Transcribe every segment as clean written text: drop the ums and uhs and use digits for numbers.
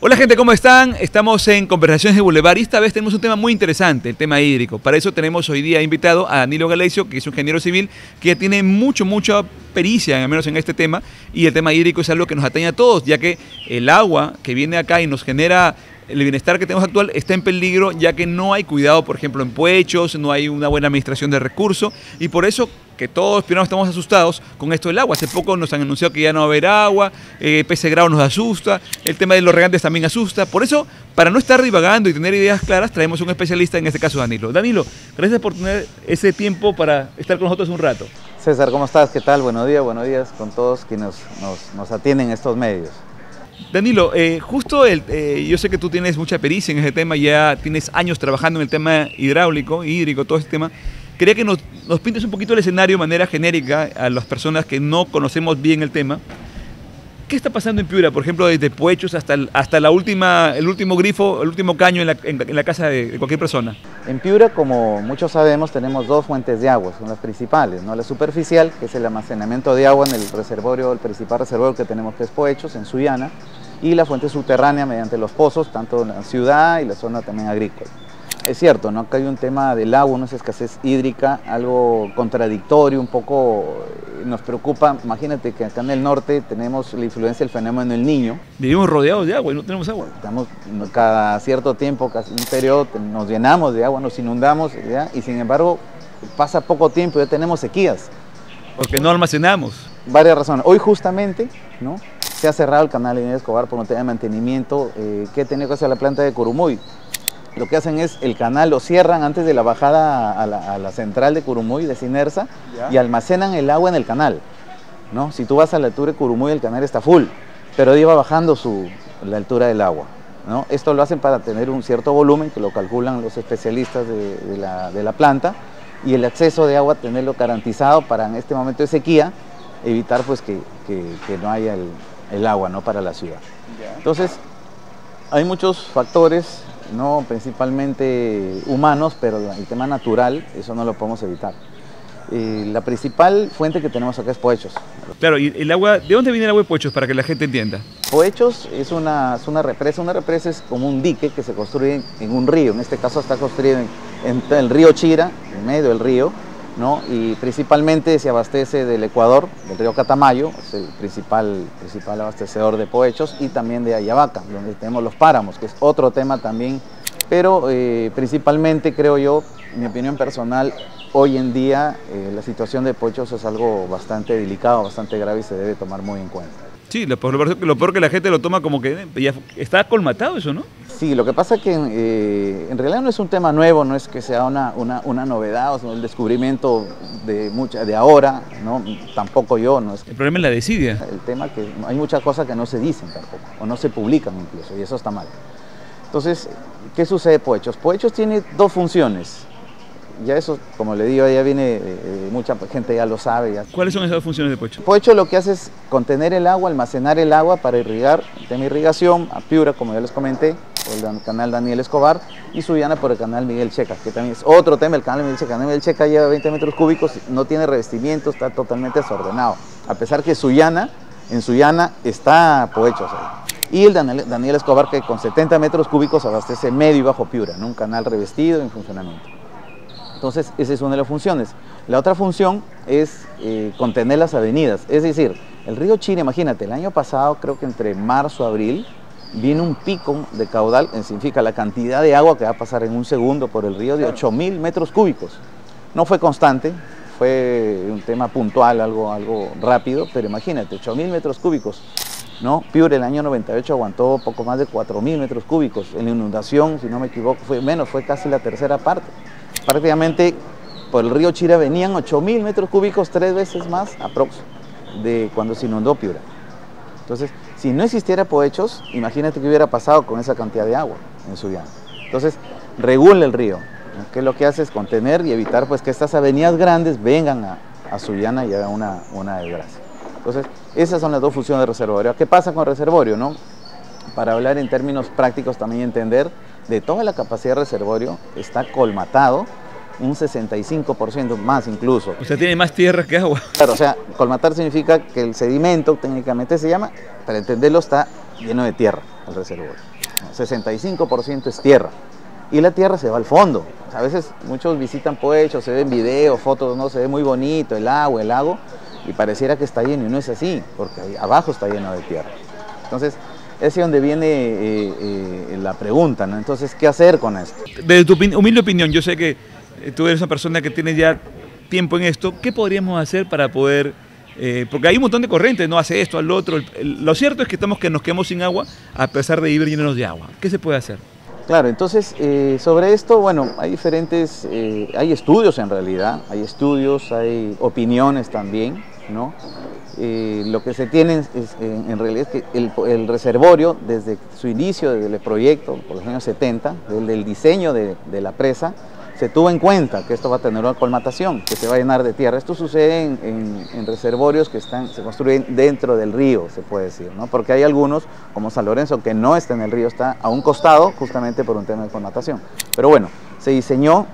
Hola gente, ¿cómo están? Estamos en Conversaciones de Boulevard y esta vez tenemos un tema muy interesante, el tema hídrico. Para eso tenemos hoy día invitado a Danilo Galecio, que es un ingeniero civil que tiene mucha pericia, al menos en este tema, y el tema hídrico es algo que nos atañe a todos, ya que el agua que viene acá y nos genera el bienestar que tenemos actual está en peligro, ya que no hay cuidado, por ejemplo, en puechos, no hay una buena administración de recursos, y por eso que todos primero estamos asustados con esto del agua. Hace poco nos han anunciado que ya no va a haber agua, pez grado nos asusta, el tema de los regantes también asusta. Por eso, para no estar divagando y tener ideas claras, traemos un especialista, en este caso Danilo. Danilo, gracias por tener ese tiempo para estar con nosotros un rato. César, ¿cómo estás? ¿Qué tal? Buenos días con todos quienes nos atienden en estos medios. Danilo, yo sé que tú tienes mucha pericia en ese tema, ya tienes años trabajando en el tema hídrico, todo este tema. Quería que nos pintes un poquito el escenario de manera genérica a las personas que no conocemos bien el tema. ¿Qué está pasando en Piura? Por ejemplo, desde Puechos hasta el último grifo, el último caño en la casa de cualquier persona. En Piura, como muchos sabemos, tenemos dos fuentes de agua, son las principales, ¿no? La superficial, que es el almacenamiento de agua en el reservorio, el principal reservorio que tenemos, que es Puechos, en Sullana, y la fuente subterránea mediante los pozos, tanto en la ciudad y la zona también agrícola. Es cierto, ¿no? Acá hay un tema del agua, una escasez hídrica, algo contradictorio, un poco nos preocupa. Imagínate que acá en el norte tenemos la influencia del fenómeno del Niño. Vivimos rodeados de agua y no tenemos agua. Estamos cada cierto tiempo, casi un periodo, nos llenamos de agua, nos inundamos, ¿ya? Y sin embargo pasa poco tiempo y ya tenemos sequías. Porque no almacenamos. Varias razones. Hoy justamente, ¿no?, se ha cerrado el canal de Daniel Escobar por un tema de mantenimiento que tenía que hacer la planta de Curumuy. Lo que hacen es, el canal lo cierran antes de la bajada a la central de Curumuy, de Sinerza, y almacenan el agua en el canal, ¿no? Si tú vas a la altura de Curumuy, el canal está full, pero ahí va bajando la altura del agua, ¿no? Esto lo hacen para tener un cierto volumen, que lo calculan los especialistas de la planta, y el acceso de agua tenerlo garantizado para, en este momento de sequía, evitar pues que no haya el agua, ¿no?, para la ciudad. Entonces, hay muchos factores, no principalmente humanos, pero el tema natural, eso no lo podemos evitar. La principal fuente que tenemos acá es Puechos. Claro, y el agua, ¿de dónde viene el agua de Puechos para que la gente entienda? Puechos es una represa es como un dique que se construye en un río, en este caso está construido en el río Chira, en medio del río, ¿no? Y principalmente se abastece del Ecuador, del río Catamayo, es el principal abastecedor de Puechos, y también de Ayabaca, donde tenemos los páramos, que es otro tema también, pero principalmente, creo yo, mi opinión personal, hoy en día la situación de Puechos es algo bastante delicado, bastante grave y se debe tomar muy en cuenta. Sí, lo peor que la gente lo toma como que ya está colmatado eso, ¿no? Sí, lo que pasa es que en realidad no es un tema nuevo, no es que sea una novedad, o sea, el descubrimiento de ahora, ¿no? Tampoco yo. No es, el problema es la desidia. El tema que hay muchas cosas que no se dicen tampoco, o no se publican incluso, y eso está mal. Entonces, ¿qué sucede Puechos? Puechos tiene dos funciones. Ya eso, como le digo, ya viene, mucha gente ya lo sabe. Ya. ¿Cuáles son esas funciones de Puechos? Puechos lo que hace es contener el agua, almacenar el agua para irrigar, el tema de irrigación a Piura, como ya les comenté, por el canal Daniel Escobar, y Sullana por el canal Miguel Checa, que también es otro tema, el canal Miguel Checa. El canal Miguel Checa lleva 20 metros cúbicos, no tiene revestimiento, está totalmente desordenado, a pesar que en Sullana está Puechos ahí. Y el Daniel Escobar, que con 70 metros cúbicos abastece medio y bajo Piura, ¿no? Un canal revestido en funcionamiento. Entonces, esa es una de las funciones. La otra función es contener las avenidas. Es decir, el río Chira, imagínate, el año pasado, creo que entre marzo y abril, vino un pico de caudal, significa la cantidad de agua que va a pasar en un segundo por el río, de 8.000 metros cúbicos. No fue constante, fue un tema puntual, algo rápido, pero imagínate, 8.000 metros cúbicos, ¿no? Piura el año 98 aguantó poco más de 4.000 metros cúbicos. En la inundación, si no me equivoco, fue casi la tercera parte. Prácticamente por el río Chira venían 8.000 metros cúbicos, 3 veces más aprox de cuando se inundó Piura. Entonces, si no existiera Puechos, imagínate qué hubiera pasado con esa cantidad de agua en Sullana. Entonces, regula el río, ¿no? Que lo que hace es contener y evitar pues que estas avenidas grandes vengan a Sullana y hagan una desgracia. Entonces, esas son las dos funciones del reservorio. ¿Qué pasa con el reservorio, no? Para hablar en términos prácticos también entender, de toda la capacidad del reservorio está colmatado un 65% más incluso. O sea, tiene más tierra que agua. Claro, o sea, colmatar significa que el sedimento, técnicamente se llama, para entenderlo, está lleno de tierra el reservorio, ¿no? 65% es tierra. Y la tierra se va al fondo. O sea, a veces muchos visitan Poechos, se ven videos, fotos, ¿no? Se ve muy bonito el agua, el lago, y pareciera que está lleno, y no es así, porque ahí abajo está lleno de tierra. Entonces, es donde viene la pregunta, ¿no? Entonces, ¿qué hacer con esto? Desde tu humilde opinión, yo sé que tú eres una persona que tiene ya tiempo en esto, ¿qué podríamos hacer para poder...? Porque hay un montón de corrientes, no hace esto, al otro. Lo cierto es que nos quedamos sin agua a pesar de vivir llenos de agua. ¿Qué se puede hacer? Claro, entonces sobre esto, bueno, hay diferentes, hay estudios en realidad, hay opiniones también, ¿no? Lo que se tiene en realidad es que el reservorio, desde su inicio, desde el proyecto, por los años 70, desde el diseño de la presa, se tuvo en cuenta que esto va a tener una colmatación, que se va a llenar de tierra. Esto sucede en reservorios que se construyen dentro del río, se puede decir, ¿no? Porque hay algunos, como San Lorenzo, que no está en el río, está a un costado, justamente por un tema de colmatación. Pero bueno, se diseñó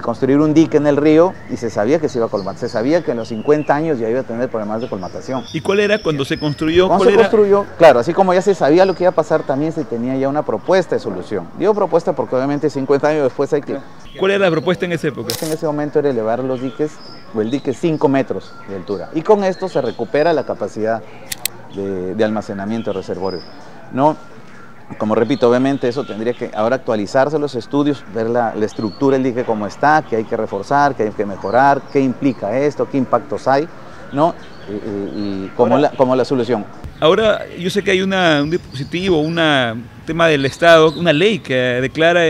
construir un dique en el río y se sabía que se iba a colmatar. Se sabía que en los 50 años ya iba a tener problemas de colmatación. ¿Y cuál era cuando se construyó? Cuando se construyó, claro, así como ya se sabía lo que iba a pasar, también se tenía ya una propuesta de solución. Digo propuesta porque obviamente 50 años después hay que... ¿Cuál era la propuesta en esa época? En ese momento era elevar los diques, o el dique 5 metros de altura. Y con esto se recupera la capacidad de almacenamiento de reservorio. No, como repito, obviamente eso tendría que ahora actualizarse los estudios, ver la estructura del dique como está, que hay que reforzar, que hay que mejorar, qué implica esto, qué impactos hay, ¿no? Y como la solución. Ahora, yo sé que hay un dispositivo, un tema del Estado, una ley que declara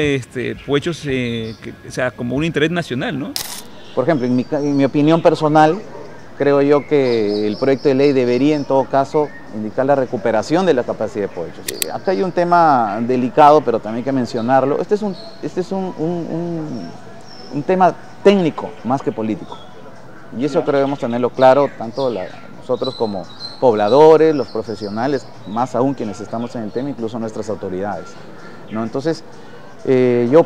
Poechos o sea, como un interés nacional, ¿no? Por ejemplo, en mi opinión personal, creo yo que el proyecto de ley debería, en todo caso, indicar la recuperación de la capacidad de Poechos. Acá hay un tema delicado, pero también hay que mencionarlo. Este es un tema técnico más que político. Y eso creo que debemos tenerlo claro, tanto nosotros como pobladores, los profesionales, más aún quienes estamos en el tema, incluso nuestras autoridades, ¿no? Entonces, yo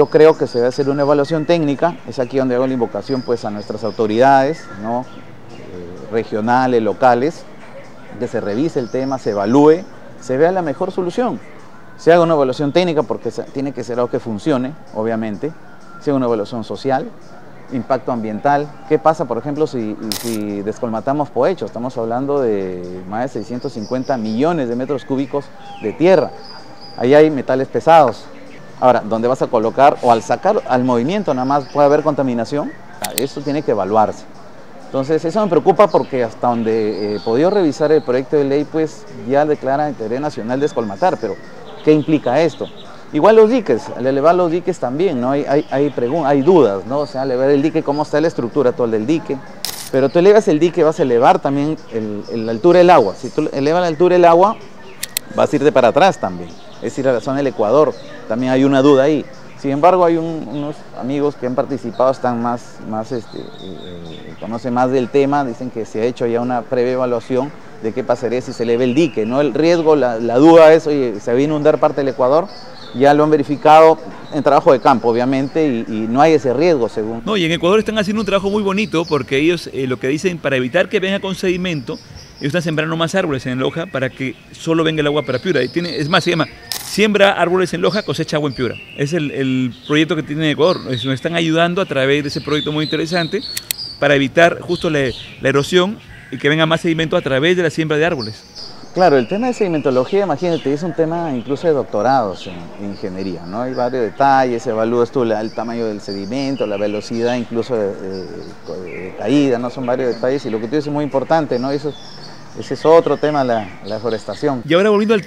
creo que se debe hacer una evaluación técnica. Es aquí donde hago la invocación pues, a nuestras autoridades, ¿no? Regionales, locales, que se revise el tema, se evalúe, se vea la mejor solución. Se haga una evaluación técnica porque tiene que ser algo que funcione, obviamente. Se haga una evaluación social, impacto ambiental. ¿Qué pasa, por ejemplo, si descolmatamos Poechos? Estamos hablando de más de 650 millones de metros cúbicos de tierra. Ahí hay metales pesados. Ahora, ¿dónde vas a colocar? O al sacar al movimiento nada más puede haber contaminación. Eso tiene que evaluarse. Entonces, eso me preocupa porque hasta donde he podido revisar el proyecto de ley, pues ya declara interés nacional descolmatar, pero ¿qué implica esto? Igual los diques, al elevar los diques también, ¿no? Hay dudas, ¿no? O sea, elevar el dique, ¿cómo está la estructura toda del dique? Pero tú elevas el dique, vas a elevar también la altura del agua. Si tú elevas la altura del agua, vas a irte para atrás también, es decir, a la zona del Ecuador. También hay una duda ahí. Sin embargo, hay unos amigos que han participado, están conocen más del tema, dicen que se ha hecho ya una previa evaluación de qué pasaría si se eleva el dique, ¿no? El riesgo, la duda es, oye, ¿se va a inundar parte del Ecuador? Ya lo han verificado en trabajo de campo, obviamente, y no hay ese riesgo, según. No, y en Ecuador están haciendo un trabajo muy bonito porque ellos lo que dicen, para evitar que venga con sedimento, ellos están sembrando más árboles en Loja para que solo venga el agua para Piura. Es más, se llama Siembra árboles en Loja, cosecha agua en Piura. Es el proyecto que tiene Ecuador. Nos están ayudando a través de ese proyecto muy interesante para evitar justo la erosión y que venga más sedimento a través de la siembra de árboles. Claro, el tema de sedimentología, imagínate, es un tema incluso de doctorados en ingeniería, ¿no? Hay varios detalles, evalúas tú el tamaño del sedimento, la velocidad incluso de caída, ¿no? Son varios detalles y lo que tú dices es muy importante, ¿no? Ese es otro tema, la deforestación. Y ahora volviendo al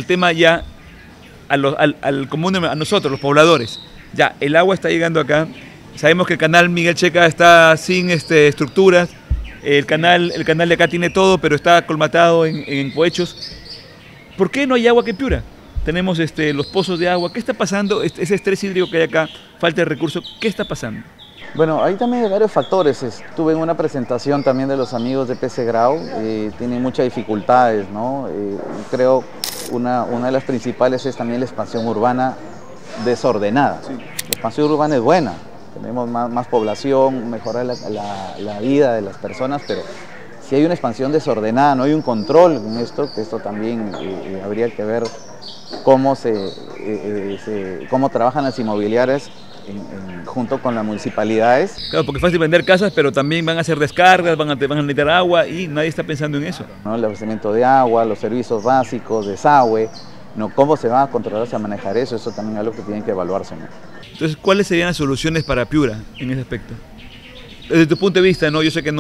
tema ya al común, a nosotros, los pobladores. Ya, el agua está llegando acá, sabemos que el canal Miguel Checa está sin estructuras, el canal de acá tiene todo, pero está colmatado en Poechos. ¿Por qué no hay agua que en Piura? Tenemos los pozos de agua. ¿Qué está pasando? Ese estrés hídrico que hay acá, falta de recursos, ¿qué está pasando? Bueno, ahí también hay varios factores. Estuve en una presentación también de los amigos de PC Grau, tienen muchas dificultades, ¿no? Creo una de las principales es también la expansión urbana desordenada. Sí. La expansión urbana es buena, tenemos más población, mejorar la vida de las personas, pero si hay una expansión desordenada, no hay un control en esto, que esto también habría que ver cómo, cómo trabajan las inmobiliarias junto con las municipalidades. Claro, porque es fácil vender casas, pero también van a hacer descargas, van a necesitar agua y nadie está pensando en eso. ¿No? El abastecimiento de agua, los servicios básicos, desagüe, ¿no? ¿Cómo se va a controlar, a manejar eso? Eso también es algo que tiene que evaluarse, ¿no? Entonces, ¿cuáles serían las soluciones para Piura en ese aspecto? Desde tu punto de vista, ¿no? Yo sé que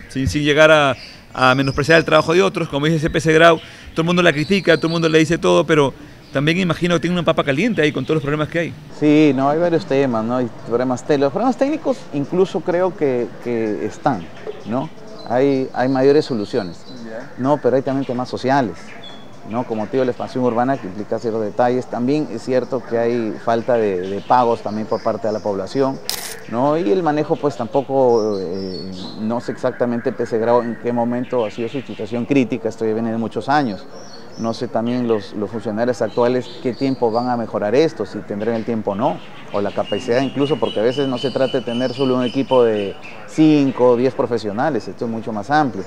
sin llegar a menospreciar el trabajo de otros, como dice CPC Grau, todo el mundo la critica, todo el mundo le dice todo, pero también imagino que tiene una papa caliente ahí con todos los problemas que hay. Sí, no, hay varios temas, ¿no? Hay problemas técnicos. Los problemas técnicos incluso creo que están, ¿no? Hay mayores soluciones, ¿no? Pero hay también temas sociales, ¿no? Como te digo, la expansión urbana que implica ciertos detalles. También es cierto que hay falta de pagos también por parte de la población, ¿no? Y el manejo pues tampoco, no sé exactamente PPC Grau en qué momento ha sido su situación crítica, esto ya viene de muchos años. No sé también los funcionarios actuales qué tiempo van a mejorar esto, si tendrán el tiempo o no, o la capacidad incluso, porque a veces no se trata de tener solo un equipo de 5 o 10 profesionales, esto es mucho más amplio.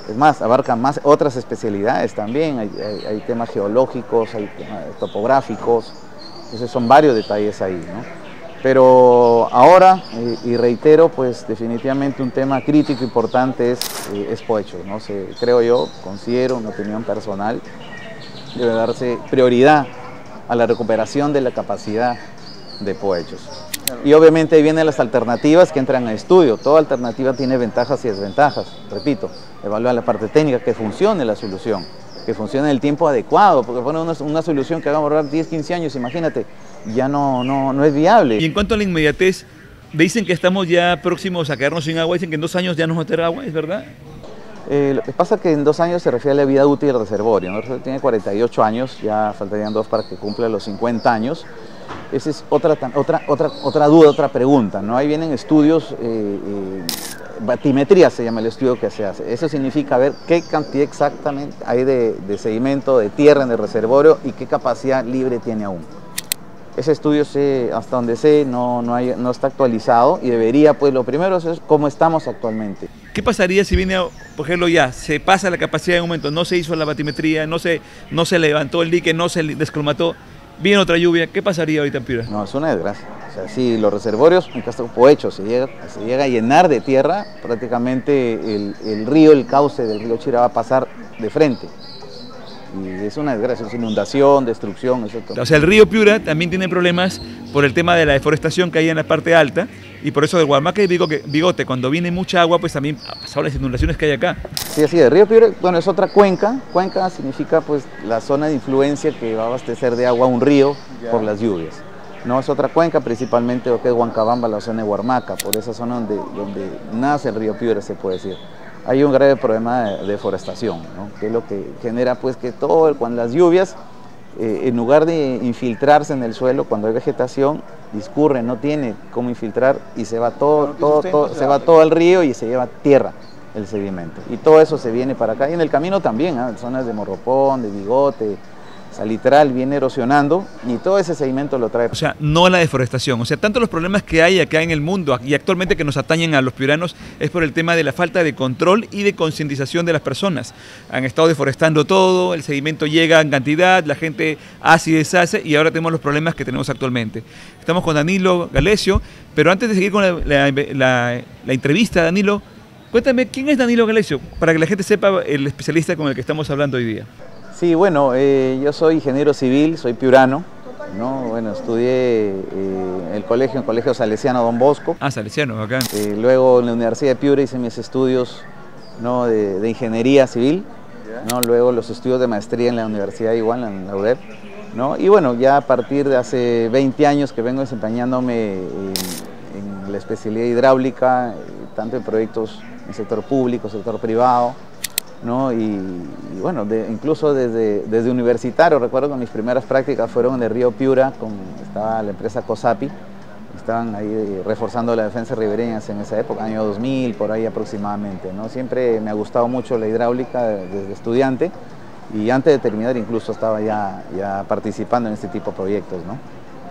Es más, abarca más otras especialidades también, hay temas geológicos, hay temas topográficos, entonces son varios detalles ahí, ¿no? Pero ahora, y reitero, pues definitivamente un tema crítico importante es Poechos, ¿no? Creo yo, considero, una opinión personal, debe darse prioridad a la recuperación de la capacidad de Poechos. Y obviamente ahí vienen las alternativas que entran al estudio. Toda alternativa tiene ventajas y desventajas. Repito, evaluar la parte técnica, que funcione la solución, que funcione en el tiempo adecuado, porque poner una solución que va a ahorrar 10, 15 años, imagínate, ya no es viable. Y en cuanto a la inmediatez, dicen que estamos ya próximos a quedarnos sin agua, dicen que en 2 años ya nos va a tener agua, ¿es verdad? Lo que pasa es que en 2 años se refiere a la vida útil del reservorio, ¿no? El reservorio tiene 48 años, ya faltarían 2 para que cumpla los 50 años. Esa es otra duda, otra pregunta, ¿no? Ahí vienen estudios, batimetría se llama el estudio que se hace. Eso significa ver qué cantidad exactamente hay de sedimento, de tierra en el reservorio y qué capacidad libre tiene aún. Ese estudio, hasta donde sé, no está actualizado y debería, pues lo primero es cómo estamos actualmente. ¿Qué pasaría si viene, por ejemplo, ya se pasa la capacidad en un momento, no se hizo la batimetría, no se levantó el dique, no se descromató, viene otra lluvia? ¿Qué pasaría ahorita en Piura? No, es una desgracia. O sea, si los reservorios, en caso de Poechos, se llega a llenar de tierra, prácticamente el río, el cauce del río Chira va a pasar de frente. Y es una desgracia, es inundación, destrucción, etc. O sea, el río Piura también tiene problemas por el tema de la deforestación que hay en la parte alta, y por eso de Guamaca y Bigote, cuando viene mucha agua, pues también ha pasado las inundaciones que hay acá. Sí, así es. El río Piura, bueno, es otra cuenca. Cuenca significa pues la zona de influencia que va a abastecer de agua a un río por las lluvias. No, es otra cuenca, principalmente lo que es Huancabamba, la zona de Huarmaca, por esa zona donde nace el río Piura, se puede decir. Hay un grave problema de deforestación, ¿no? Que es lo que genera pues que cuando las lluvias, en lugar de infiltrarse en el suelo, cuando hay vegetación, discurre, no tiene cómo infiltrar y se va todo al río y se lleva tierra el sedimento. Y todo eso se viene para acá. Y en el camino también, zonas de Morropón, de Bigote, Salitral viene erosionando y todo ese sedimento lo trae. O sea, no la deforestación. O sea, tanto los problemas que hay acá en el mundo y actualmente que nos atañen a los piuranos es por el tema de la falta de control y de concientización de las personas. Han estado deforestando todo, el sedimento llega en cantidad, la gente hace y deshace y ahora tenemos los problemas que tenemos actualmente. Estamos con Danilo Galecio, pero antes de seguir con la entrevista, Danilo, cuéntame, ¿quién es Danilo Galecio? Para que la gente sepa el especialista con el que estamos hablando hoy día. Sí, bueno, yo soy ingeniero civil, soy piurano, ¿no? Bueno, estudié en el colegio Salesiano Don Bosco. Ah, Salesiano, acá. Luego en la Universidad de Piura hice mis estudios, ¿no? de ingeniería civil, ¿no? Luego los estudios de maestría en la universidad igual, en la UDEP, ¿no? Y bueno, ya a partir de hace 20 años que vengo desempeñándome en la especialidad hidráulica, tanto en proyectos en sector público, sector privado, ¿no? Y bueno, incluso desde universitario, recuerdo que mis primeras prácticas fueron en el río Piura, estaba la empresa COSAPI, estaban ahí reforzando la defensa ribereña en esa época, año 2000, por ahí aproximadamente, ¿no? Siempre me ha gustado mucho la hidráulica desde estudiante y antes de terminar incluso estaba ya participando en este tipo de proyectos, ¿no?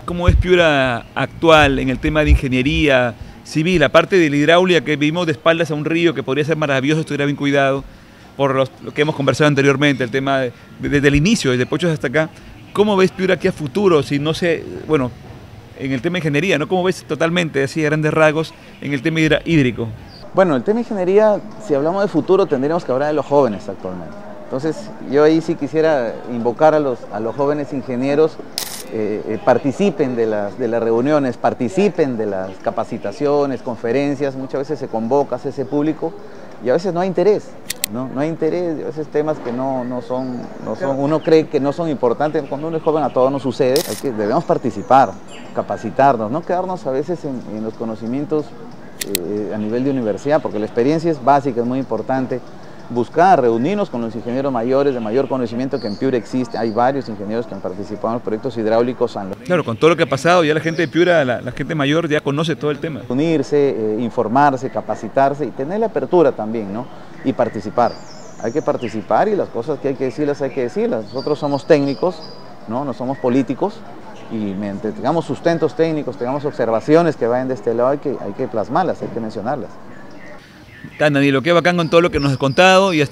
¿Cómo es Piura actual en el tema de ingeniería, civil, aparte de la hidráulica que vimos de espaldas a un río que podría ser maravilloso si estuviera bien cuidado, por lo que hemos conversado anteriormente, el tema desde el inicio, desde Pochos hasta acá, ¿cómo ves Piura aquí a futuro? Si no sé, bueno, en el tema de ingeniería, ¿no? ¿Cómo ves totalmente, así a grandes rasgos, en el tema hídrico? Bueno, el tema de ingeniería, si hablamos de futuro, tendríamos que hablar de los jóvenes actualmente. Entonces, yo ahí sí quisiera invocar a los jóvenes ingenieros, participen de las reuniones, participen de las capacitaciones, conferencias. Muchas veces se convoca a ese público y a veces no hay interés, ¿no? No hay interés, a veces temas que no son, uno cree que no son importantes. Cuando uno es joven a todo nos sucede, debemos participar, capacitarnos, no quedarnos a veces en los conocimientos a nivel de universidad, porque la experiencia es básica, es muy importante. Buscar, reunirnos con los ingenieros mayores de mayor conocimiento que en Piura existe. Hay varios ingenieros que han participado en los proyectos hidráulicos. Claro, con todo lo que ha pasado, ya la gente de Piura, la gente mayor ya conoce todo el tema. Unirse, informarse, capacitarse y tener la apertura también, ¿no? Y participar. Hay que participar y las cosas que hay que decirlas hay que decirlas. Nosotros somos técnicos, no somos políticos, y mientras tengamos sustentos técnicos, tengamos observaciones que vayan de este lado, hay que plasmarlas, hay que mencionarlas. Danilo, qué bacán con todo lo que nos has contado. Ya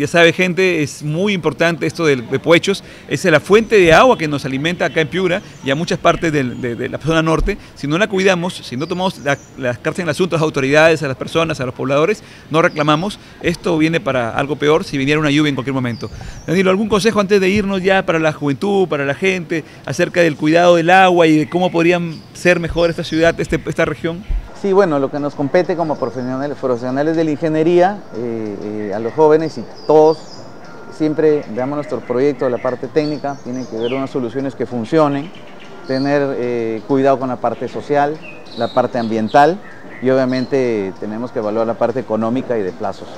sabe, gente, es muy importante esto de Poechos. Es la fuente de agua que nos alimenta acá en Piura y a muchas partes de la zona norte. Si no la cuidamos, si no tomamos las cartas en el asunto a las autoridades, a las personas, a los pobladores, no reclamamos, esto viene para algo peor si viniera una lluvia en cualquier momento. Danilo, ¿algún consejo antes de irnos ya para la juventud, para la gente, acerca del cuidado del agua y de cómo podrían ser mejor esta ciudad, esta región? Sí, bueno, lo que nos compete como profesionales de la ingeniería, a los jóvenes y todos, siempre veamos nuestro proyecto de la parte técnica, tienen que ver unas soluciones que funcionen, tener cuidado con la parte social, la parte ambiental y obviamente tenemos que evaluar la parte económica y de plazos,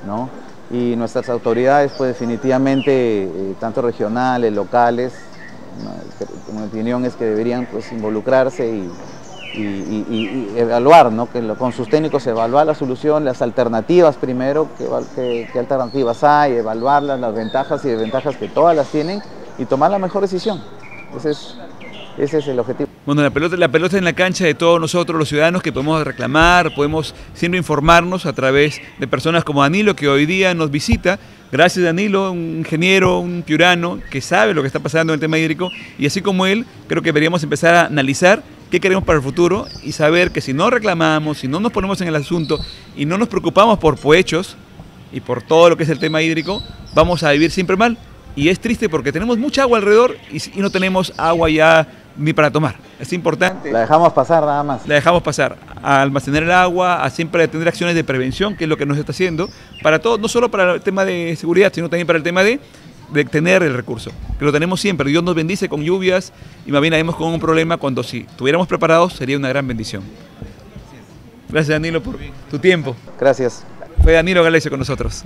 ¿no? Y nuestras autoridades, pues definitivamente, tanto regionales, locales, mi opinión es que deberían pues involucrarse y evaluar, ¿no? Con sus técnicos evaluar la solución, las alternativas primero, qué alternativas hay, evaluarlas, las ventajas y desventajas que todas las tienen y tomar la mejor decisión. Ese es el objetivo. Bueno, la pelota en la cancha de todos nosotros, los ciudadanos, que podemos reclamar, podemos siempre informarnos a través de personas como Danilo, que hoy día nos visita. Gracias, Danilo, un ingeniero, un piurano que sabe lo que está pasando en el tema hídrico, y así como él, creo que deberíamos empezar a analizar qué queremos para el futuro y saber que si no reclamamos, si no nos ponemos en el asunto y no nos preocupamos por Poechos y por todo lo que es el tema hídrico, vamos a vivir siempre mal. Y es triste porque tenemos mucha agua alrededor y no tenemos agua ya ni para tomar. Es importante. La dejamos pasar nada más. La dejamos pasar. A almacenar el agua, a siempre tener acciones de prevención, que es lo que nos está haciendo, para todo, no solo para el tema de seguridad, sino también para el tema de tener el recurso, que lo tenemos siempre. Dios nos bendice con lluvias y más bien habemos con un problema cuando si estuviéramos preparados sería una gran bendición. Gracias, Danilo, por tu tiempo. Gracias. Fue Danilo Galecio con nosotros.